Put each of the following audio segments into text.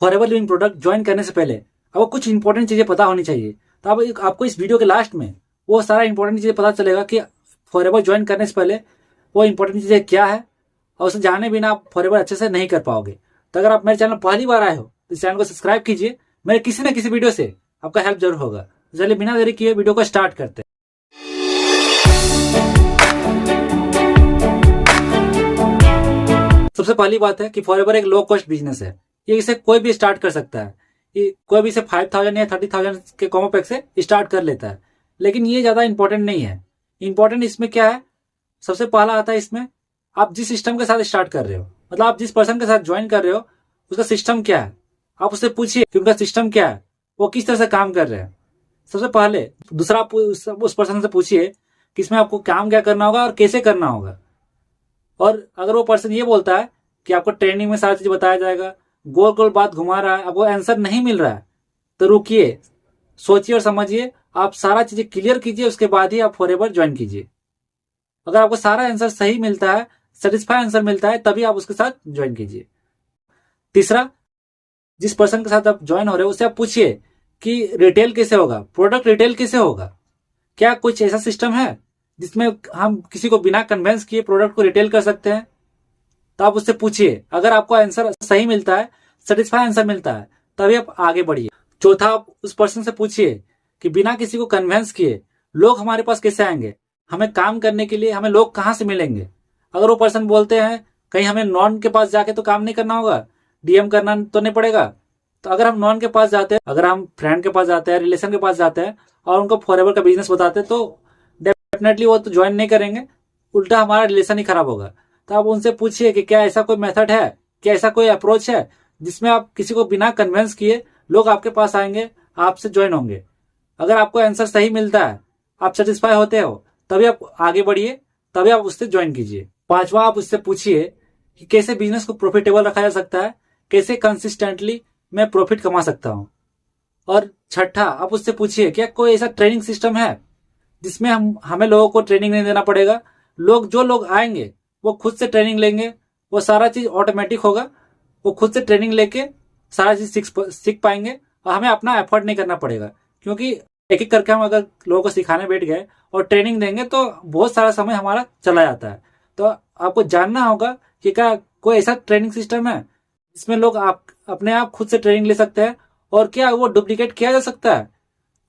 Forever living product join करने से पहले आपको कुछ इंपॉर्टेंट चीजें पता होनी चाहिए। तो आपको इस वीडियो के लास्ट में वो सारा इंपॉर्टेंट चीजें पता चलेगा कि फॉरएवर ज्वाइन करने से पहले वो इंपॉर्टेंट चीजें क्या है, और उसे जाने बिना आप फॉरएवर अच्छे से नहीं कर पाओगे। तो अगर आप मेरे चैनल पहली बार आए हो तो इस चैनल को सब्सक्राइब कीजिए, मेरे किसी न किसी वीडियो से आपका हेल्प जरूर होगा। चलिए बिना देरी किए वीडियो को स्टार्ट करते हैं। सबसे पहली बात है कि फॉरएवर एक लो कॉस्ट बिजनेस है। ये इसे कोई भी स्टार्ट कर सकता है। ये कोई भी इसे 5,000 या 30,000 के कॉमो पैक से स्टार्ट कर लेता है, लेकिन ये ज्यादा इंपॉर्टेंट नहीं है। इंपॉर्टेंट इसमें क्या है, सबसे पहला आता है इसमें आप जिस सिस्टम के साथ स्टार्ट कर रहे हो, मतलब आप जिस पर्सन के साथ ज्वाइन कर रहे हो उसका सिस्टम क्या है। आप उससे पूछिए कि उनका सिस्टम क्या है, वो किस तरह से काम कर रहे हैं सबसे पहले। दूसरा आप उस पर्सन से पूछिए कि इसमें आपको काम क्या करना होगा और कैसे करना होगा। और अगर वो पर्सन ये बोलता है कि आपको ट्रेनिंग में सारी चीज बताया जाएगा, गोल गोल बात घुमा रहा है, आपको आंसर नहीं मिल रहा है, तो रुकिए, सोचिए और समझिए। आप सारा चीजें क्लियर कीजिए, उसके बाद ही आप फॉरएवर ज्वाइन कीजिए। अगर आपको सारा आंसर सही मिलता है, सेटिस्फाई आंसर मिलता है, तभी आप उसके साथ ज्वाइन कीजिए। तीसरा, जिस पर्सन के साथ आप ज्वाइन हो रहे हो उससे आप पूछिए कि रिटेल कैसे होगा, प्रोडक्ट रिटेल कैसे होगा। क्या कुछ ऐसा सिस्टम है जिसमें हम किसी को बिना कन्वेंस किए प्रोडक्ट को रिटेल कर सकते हैं। तो आप उससे पूछिए। अगर आपको आंसर सही मिलता है, सेटिस्फाई आंसर मिलता है, तभी आप आगे बढ़िए। चौथा, आप उस पर्सन से पूछिए कि बिना किसी को कन्वेंस किए लोग हमारे पास कैसे आएंगे, हमें काम करने के लिए हमें लोग कहाँ से मिलेंगे। अगर वो पर्सन बोलते हैं कहीं हमें नॉन के पास जाके तो काम नहीं करना होगा, डीएम करना तो नहीं पड़ेगा, तो अगर हम नॉन के पास जाते हैं, अगर हम फ्रेंड के पास जाते हैं, रिलेशन के पास जाते हैं और उनको फॉरएवर का बिजनेस बताते हैं, तो डेफिनेटली वो तो ज्वाइन नहीं करेंगे, उल्टा हमारा रिलेशन ही खराब होगा। तो आप उनसे पूछिए कि क्या ऐसा कोई मेथड है, क्या ऐसा कोई अप्रोच है जिसमें आप किसी को बिना कन्वेंस किए लोग आपके पास आएंगे, आपसे ज्वाइन होंगे। अगर आपको आंसर सही मिलता है, आप सेटिस्फाई होते हो, तभी आप आगे बढ़िए, तभी आप उससे ज्वाइन कीजिए। पांचवा, आप उससे पूछिए कि कैसे बिजनेस को प्रॉफिटेबल रखा जा सकता है, कैसे कंसिस्टेंटली मैं प्रॉफिट कमा सकता हूं। और छठा, आप उससे पूछिए क्या कोई ऐसा ट्रेनिंग सिस्टम है जिसमें हमें लोगों को ट्रेनिंग नहीं देना पड़ेगा, जो लोग आएंगे वो खुद से ट्रेनिंग लेंगे, वो सारा चीज ऑटोमेटिक होगा, वो खुद से ट्रेनिंग लेके सारा चीज सीख पाएंगे और हमें अपना एफर्ट नहीं करना पड़ेगा। क्योंकि एक एक करके हम अगर लोगों को सिखाने बैठ गए और ट्रेनिंग देंगे तो बहुत सारा समय हमारा चला जाता है। तो आपको जानना होगा कि क्या कोई ऐसा ट्रेनिंग सिस्टम है जिसमें लोग आप अपने आप खुद से ट्रेनिंग ले सकते हैं, और क्या वो डुप्लीकेट किया जा सकता है।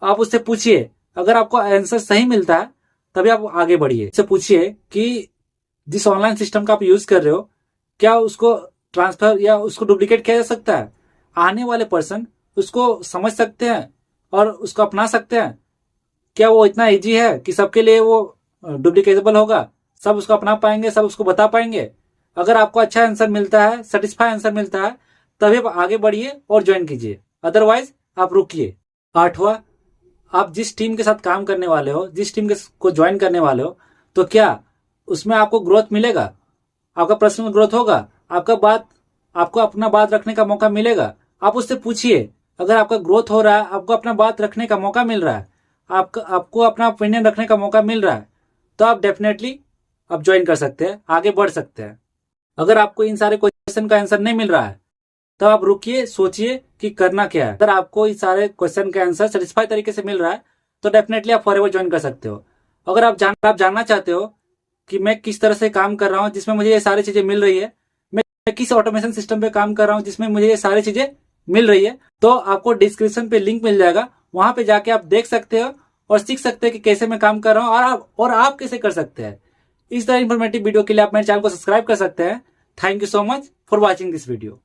आप उससे पूछिए। अगर आपको आंसर सही मिलता है तभी आप आगे बढ़िए। उससे पूछिए कि जिस ऑनलाइन सिस्टम का आप यूज कर रहे हो, क्या उसको ट्रांसफर या उसको डुप्लीकेट किया जा सकता है। आने वाले पर्सन उसको समझ सकते हैं और उसको अपना सकते हैं। क्या वो इतना इजी है कि सबके लिए वो डुप्लीकेटेबल होगा, सब उसको अपना पाएंगे, सब उसको बता पाएंगे। अगर आपको अच्छा आंसर मिलता है, सेटिस्फाई आंसर मिलता है, तभी आप आगे बढ़िए और ज्वाइन कीजिए, अदरवाइज आप रुकिए। आठवां, आप जिस टीम के साथ काम करने वाले हो, जिस टीम को ज्वाइन करने वाले हो, तो क्या उसमें आपको ग्रोथ मिलेगा, आपका पर्सनल ग्रोथ होगा, आपको अपना बात रखने का मौका मिलेगा। आप उससे पूछिए। अगर आपका ग्रोथ हो रहा है, आपको अपना बात रखने का मौका मिल रहा है, आपको अपना ओपिनियन रखने का मौका मिल रहा है, तो आप डेफिनेटली आप ज्वाइन कर सकते हैं, आगे बढ़ सकते हैं। अगर आपको इन सारे क्वेश्चन का आंसर नहीं मिल रहा है, तो आप रुकिए, सोचिए कि करना क्या है। अगर आपको इस सारे क्वेश्चन का आंसर सेटिस्फाई तरीके से मिल रहा है, तो डेफिनेटली आप फॉरएवर ज्वाइन कर सकते हो। अगर आप जानना चाहते हो कि मैं किस तरह से काम कर रहा हूं जिसमें मुझे ये सारी चीजें मिल रही है, मैं किस ऑटोमेशन सिस्टम पे काम कर रहा हूं जिसमें मुझे ये सारी चीजें मिल रही है, तो आपको डिस्क्रिप्शन पे लिंक मिल जाएगा, वहां पे जाके आप देख सकते हो और सीख सकते हैं कि कैसे मैं काम कर रहा हूं और आप कैसे कर सकते हैं। इस तरह इंफॉर्मेटिव वीडियो के लिए आप मेरे चैनल को सब्सक्राइब कर सकते हैं। Thank you so much for watching this video.